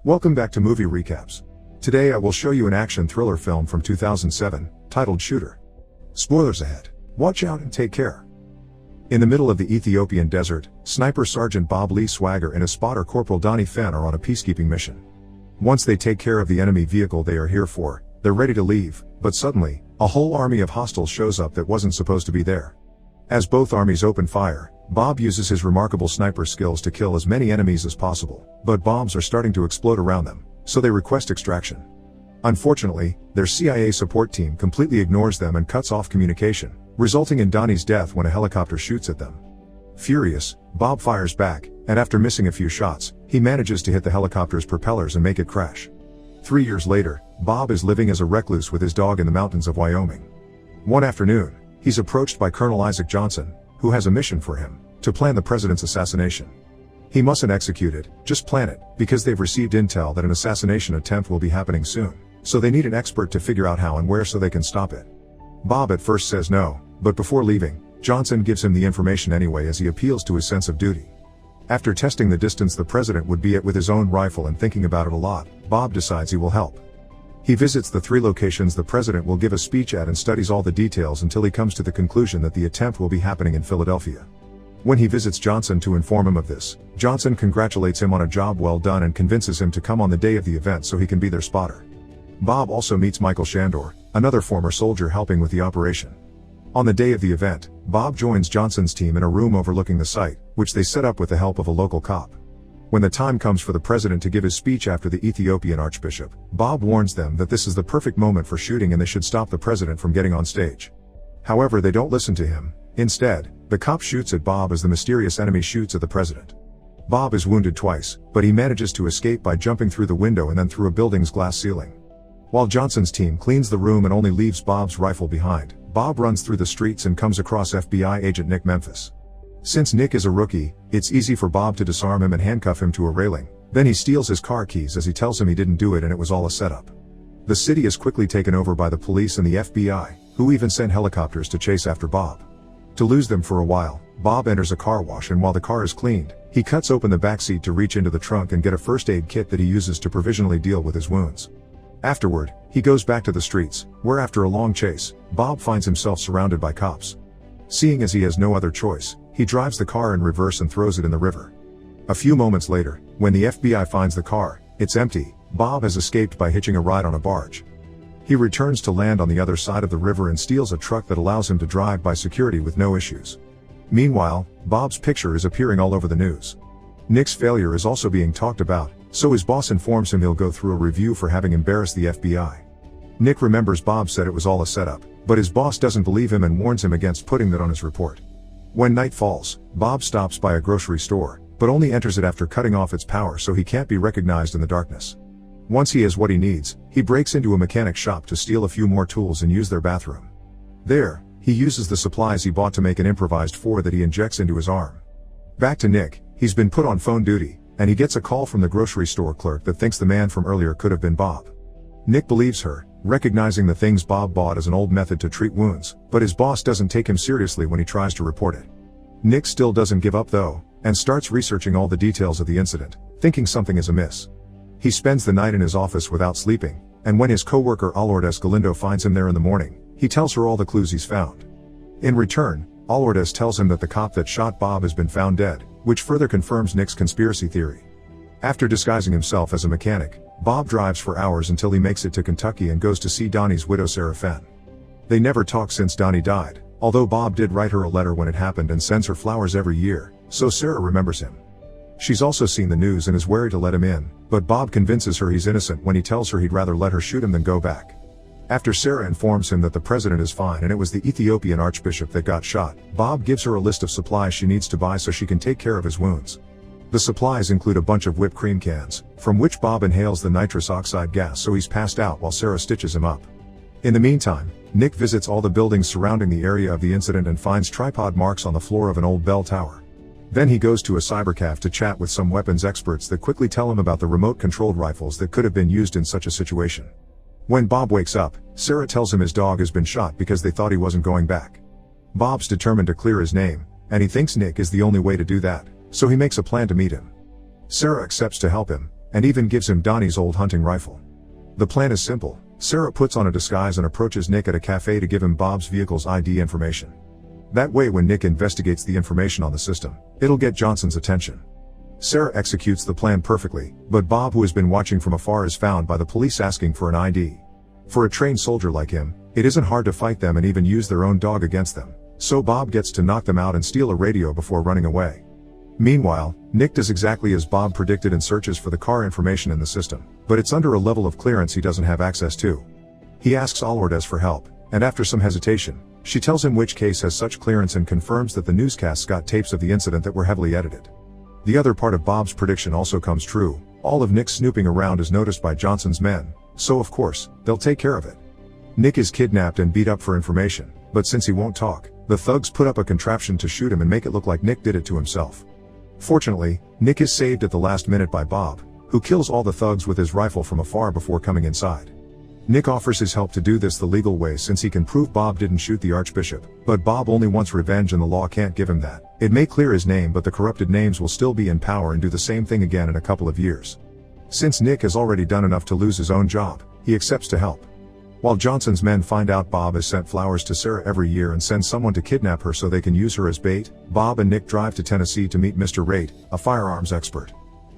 Welcome back to Movie Recaps. Today I will show you an action thriller film from 2007, titled Shooter. Spoilers ahead. Watch out and take care. In the middle of the Ethiopian desert, Sniper Sergeant Bob Lee Swagger and his spotter Corporal Donnie Fenn are on a peacekeeping mission. Once they take care of the enemy vehicle they are here for, they're ready to leave, but suddenly, a whole army of hostiles shows up that wasn't supposed to be there. As both armies open fire, Bob uses his remarkable sniper skills to kill as many enemies as possible, but bombs are starting to explode around them, so they request extraction. Unfortunately, their CIA support team completely ignores them and cuts off communication, resulting in Donnie's death when a helicopter shoots at them. Furious, Bob fires back, and after missing a few shots, he manages to hit the helicopter's propellers and make it crash. 3 years later, Bob is living as a recluse with his dog in the mountains of Wyoming. One afternoon, he's approached by Colonel Isaac Johnson, who has a mission for him, to plan the president's assassination. He mustn't execute it, just plan it, because they've received intel that an assassination attempt will be happening soon, so they need an expert to figure out how and where so they can stop it. Bob at first says no, but before leaving, Johnson gives him the information anyway as he appeals to his sense of duty. After testing the distance the president would be at with his own rifle and thinking about it a lot, Bob decides he will help. He visits the 3 locations the president will give a speech at and studies all the details until he comes to the conclusion that the attempt will be happening in Philadelphia. When he visits Johnson to inform him of this, Johnson congratulates him on a job well done and convinces him to come on the day of the event so he can be their spotter. Bob also meets Michael Shandor, another former soldier helping with the operation. On the day of the event, Bob joins Johnson's team in a room overlooking the site, which they set up with the help of a local cop. When the time comes for the president to give his speech after the Ethiopian archbishop, Bob warns them that this is the perfect moment for shooting and they should stop the president from getting on stage. However, they don't listen to him. Instead, the cop shoots at Bob as the mysterious enemy shoots at the president. Bob is wounded twice, but he manages to escape by jumping through the window and then through a building's glass ceiling. While Johnson's team cleans the room and only leaves Bob's rifle behind, Bob runs through the streets and comes across FBI agent Nick Memphis. Since Nick is a rookie, it's easy for Bob to disarm him and handcuff him to a railing. Then he steals his car keys as he tells him he didn't do it and it was all a setup. The city is quickly taken over by the police and the FBI, who even send helicopters to chase after Bob. To lose them for a while, Bob enters a car wash and while the car is cleaned, he cuts open the backseat to reach into the trunk and get a first aid kit that he uses to provisionally deal with his wounds. Afterward, he goes back to the streets, where after a long chase, Bob finds himself surrounded by cops. Seeing as he has no other choice, he drives the car in reverse and throws it in the river. A few moments later, when the FBI finds the car, it's empty. Bob has escaped by hitching a ride on a barge. He returns to land on the other side of the river and steals a truck that allows him to drive by security with no issues. Meanwhile, Bob's picture is appearing all over the news. Nick's failure is also being talked about, so his boss informs him he'll go through a review for having embarrassed the FBI. Nick remembers Bob said it was all a setup, but his boss doesn't believe him and warns him against putting that on his report. When night falls, Bob stops by a grocery store, but only enters it after cutting off its power so he can't be recognized in the darkness. Once he has what he needs, he breaks into a mechanic shop to steal a few more tools and use their bathroom. There, he uses the supplies he bought to make an improvised .4 that he injects into his arm. Back to Nick, he's been put on phone duty, and he gets a call from the grocery store clerk that thinks the man from earlier could have been Bob. Nick believes her, recognizing the things Bob bought as an old method to treat wounds, but his boss doesn't take him seriously when he tries to report it. Nick still doesn't give up though, and starts researching all the details of the incident, thinking something is amiss. He spends the night in his office without sleeping, and when his co-worker Lourdes Galindo finds him there in the morning, he tells her all the clues he's found. In return, Lourdes tells him that the cop that shot Bob has been found dead, which further confirms Nick's conspiracy theory. After disguising himself as a mechanic, Bob drives for hours until he makes it to Kentucky and goes to see Donnie's widow Sarah Fenn. They never talk since Donnie died, although Bob did write her a letter when it happened and sends her flowers every year, so Sarah remembers him. She's also seen the news and is wary to let him in, but Bob convinces her he's innocent when he tells her he'd rather let her shoot him than go back. After Sarah informs him that the president is fine and it was the Ethiopian archbishop that got shot, Bob gives her a list of supplies she needs to buy so she can take care of his wounds. The supplies include a bunch of whipped cream cans, from which Bob inhales the nitrous oxide gas so he's passed out while Sarah stitches him up. In the meantime, Nick visits all the buildings surrounding the area of the incident and finds tripod marks on the floor of an old bell tower. Then he goes to a cybercafe to chat with some weapons experts that quickly tell him about the remote-controlled rifles that could have been used in such a situation. When Bob wakes up, Sarah tells him his dog has been shot because they thought he wasn't going back. Bob's determined to clear his name, and he thinks Nick is the only way to do that, so he makes a plan to meet him. Sarah accepts to help him, and even gives him Donnie's old hunting rifle. The plan is simple. Sarah puts on a disguise and approaches Nick at a cafe to give him Bob's vehicle's ID information. That way when Nick investigates the information on the system, it'll get Johnson's attention. Sarah executes the plan perfectly, but Bob, who has been watching from afar, is found by the police asking for an ID. For a trained soldier like him, it isn't hard to fight them and even use their own dog against them, so Bob gets to knock them out and steal a radio before running away. Meanwhile, Nick does exactly as Bob predicted and searches for the car information in the system, but it's under a level of clearance he doesn't have access to. He asks Alwardes for help, and after some hesitation, she tells him which case has such clearance and confirms that the newscasts got tapes of the incident that were heavily edited. The other part of Bob's prediction also comes true. All of Nick's snooping around is noticed by Johnson's men, so of course, they'll take care of it. Nick is kidnapped and beat up for information, but since he won't talk, the thugs put up a contraption to shoot him and make it look like Nick did it to himself. Fortunately, Nick is saved at the last minute by Bob, who kills all the thugs with his rifle from afar before coming inside. Nick offers his help to do this the legal way since he can prove Bob didn't shoot the Archbishop, but Bob only wants revenge and the law can't give him that. It may clear his name, but the corrupted names will still be in power and do the same thing again in a couple of years. Since Nick has already done enough to lose his own job, he accepts to help. While Johnson's men find out Bob has sent flowers to Sarah every year and sends someone to kidnap her so they can use her as bait, Bob and Nick drive to Tennessee to meet Mr. Raitt, a firearms expert.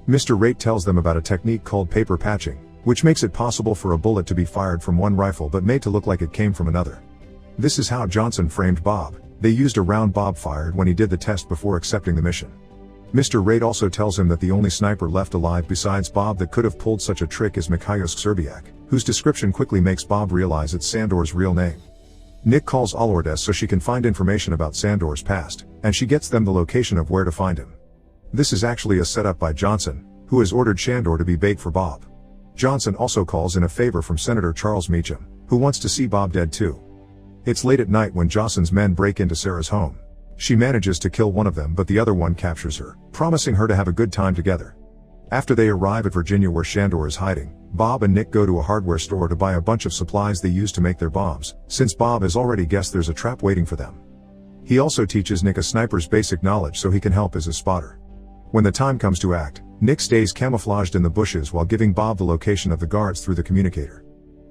Mr. Raitt tells them about a technique called paper patching, which makes it possible for a bullet to be fired from one rifle but made to look like it came from another. This is how Johnson framed Bob. They used a round Bob fired when he did the test before accepting the mission. Mr. Raitt also tells him that the only sniper left alive besides Bob that could have pulled such a trick is Mikhail Serbiak, whose description quickly makes Bob realize it's Sandor's real name. Nick calls Alwardes so she can find information about Sandor's past, and she gets them the location of where to find him. This is actually a setup by Johnson, who has ordered Sandor to be bait for Bob. Johnson also calls in a favor from Senator Charles Meacham, who wants to see Bob dead too. It's late at night when Johnson's men break into Sarah's home. She manages to kill one of them, but the other one captures her, promising her to have a good time together. After they arrive at Virginia where Sandor is hiding, Bob and Nick go to a hardware store to buy a bunch of supplies they use to make their bombs, since Bob has already guessed there's a trap waiting for them. He also teaches Nick a sniper's basic knowledge so he can help as a spotter. When the time comes to act, Nick stays camouflaged in the bushes while giving Bob the location of the guards through the communicator.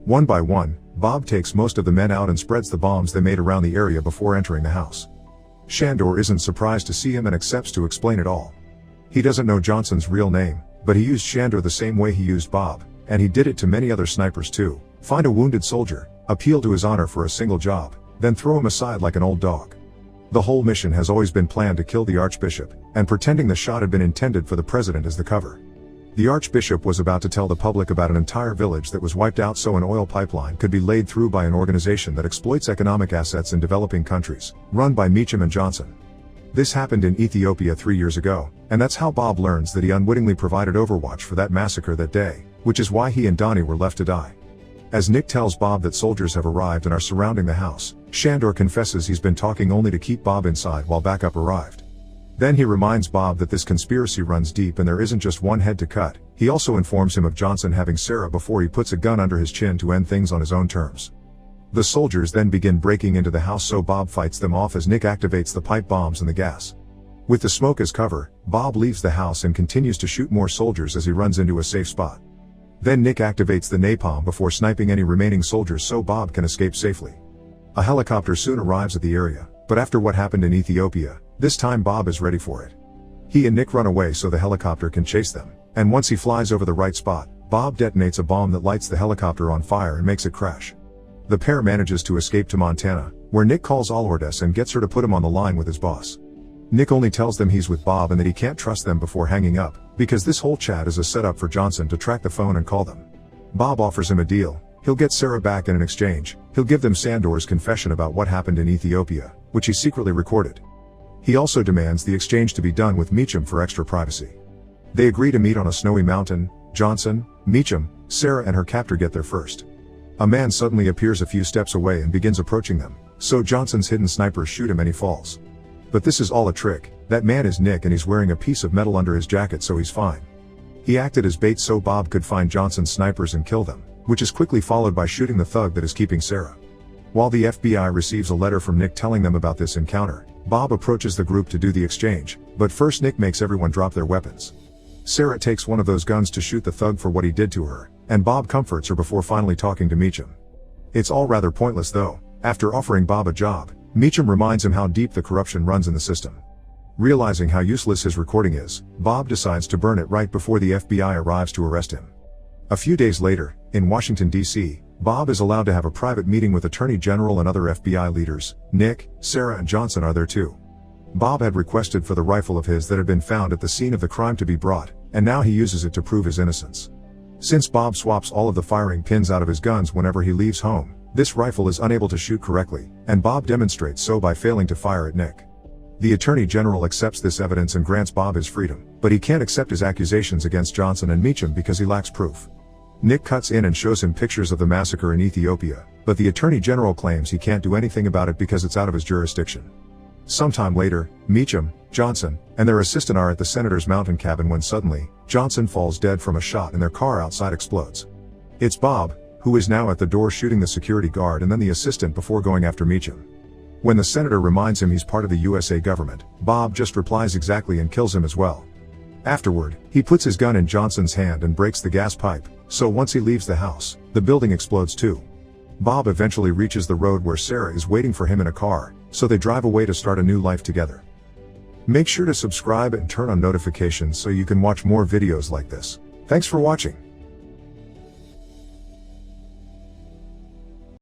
One by one, Bob takes most of the men out and spreads the bombs they made around the area before entering the house. Sandor isn't surprised to see him and accepts to explain it all. He doesn't know Johnson's real name, but he used Sandor the same way he used Bob, and he did it to many other snipers too. Find a wounded soldier, appeal to his honor for a single job, then throw him aside like an old dog. The whole mission has always been planned to kill the Archbishop, and pretending the shot had been intended for the president as the cover. The Archbishop was about to tell the public about an entire village that was wiped out so an oil pipeline could be laid through by an organization that exploits economic assets in developing countries, run by Meacham and Johnson. This happened in Ethiopia 3 years ago, and that's how Bob learns that he unwittingly provided overwatch for that massacre that day, which is why he and Donnie were left to die. As Nick tells Bob that soldiers have arrived and are surrounding the house, Sandor confesses he's been talking only to keep Bob inside while backup arrived. Then he reminds Bob that this conspiracy runs deep and there isn't just one head to cut. He also informs him of Johnson having Sarah before he puts a gun under his chin to end things on his own terms. The soldiers then begin breaking into the house, so Bob fights them off as Nick activates the pipe bombs and the gas. With the smoke as cover, Bob leaves the house and continues to shoot more soldiers as he runs into a safe spot. Then Nick activates the napalm before sniping any remaining soldiers so Bob can escape safely. A helicopter soon arrives at the area, but after what happened in Ethiopia, this time Bob is ready for it. He and Nick run away so the helicopter can chase them, and once he flies over the right spot, Bob detonates a bomb that lights the helicopter on fire and makes it crash. The pair manages to escape to Montana, where Nick calls Alwardes and gets her to put him on the line with his boss. Nick only tells them he's with Bob and that he can't trust them before hanging up, because this whole chat is a setup for Johnson to track the phone and call them. Bob offers him a deal. He'll get Sarah back, and in exchange, he'll give them Sandor's confession about what happened in Ethiopia, which he secretly recorded. He also demands the exchange to be done with Meacham for extra privacy. They agree to meet on a snowy mountain. Johnson, Meacham, Sarah and her captor get there first. A man suddenly appears a few steps away and begins approaching them, so Johnson's hidden snipers shoot him and he falls. But this is all a trick. That man is Nick and he's wearing a piece of metal under his jacket, so he's fine. He acted as bait so Bob could find Johnson's snipers and kill them, which is quickly followed by shooting the thug that is keeping Sarah. While the FBI receives a letter from Nick telling them about this encounter, Bob approaches the group to do the exchange, but first Nick makes everyone drop their weapons. Sarah takes one of those guns to shoot the thug for what he did to her, and Bob comforts her before finally talking to Meacham. It's all rather pointless though. After offering Bob a job, Meacham reminds him how deep the corruption runs in the system. Realizing how useless his recording is, Bob decides to burn it right before the FBI arrives to arrest him. A few days later, in Washington, D.C., Bob is allowed to have a private meeting with Attorney General and other FBI leaders. Nick, Sarah and Johnson are there too. Bob had requested for the rifle of his that had been found at the scene of the crime to be brought, and now he uses it to prove his innocence. Since Bob swaps all of the firing pins out of his guns whenever he leaves home, this rifle is unable to shoot correctly, and Bob demonstrates so by failing to fire at Nick. The Attorney General accepts this evidence and grants Bob his freedom, but he can't accept his accusations against Johnson and Meacham because he lacks proof. Nick cuts in and shows him pictures of the massacre in Ethiopia, but the Attorney General claims he can't do anything about it because it's out of his jurisdiction. Sometime later, Meacham, Johnson, and their assistant are at the senator's mountain cabin when suddenly, Johnson falls dead from a shot and their car outside explodes. It's Bob, who is now at the door shooting the security guard and then the assistant before going after Meacham. When the senator reminds him he's part of the USA government, Bob just replies exactly and kills him as well. Afterward, he puts his gun in Johnson's hand and breaks the gas pipe, so once he leaves the house, the building explodes too. Bob eventually reaches the road where Sarah is waiting for him in a car, so they drive away to start a new life together. Make sure to subscribe and turn on notifications so you can watch more videos like this. Thanks for watching.